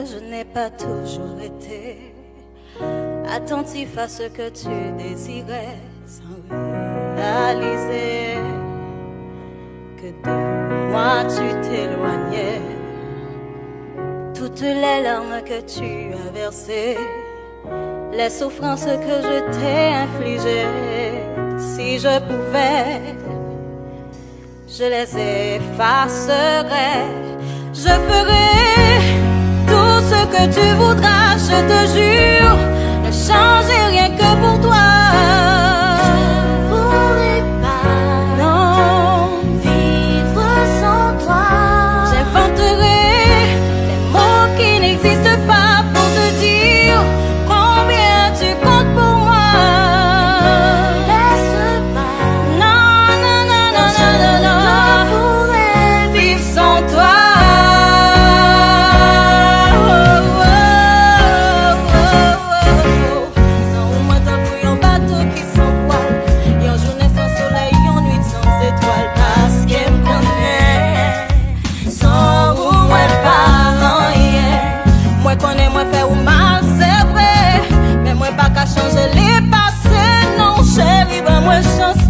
que je n'ai pas toujours été attentif à ce que tu désirais, sans réaliser que de moi tu t'éloignais. Toutes les larmes que tu as versées, les souffrances que je t'ai infligées, si je pouvais, je les effacerais. Je ferai tout ce que tu voudras, je te jure, ne changer rien que pour toi. Je pourrais pas, non, vivre sans toi. J'inventerai les mots qui n'existent pas pour te dire combien tu comptes pour moi. Laisse pas, Non, non, non, non, non, non, non, je pourrais vivre sans toi. Changer les passés, non chérie, ben moi chance.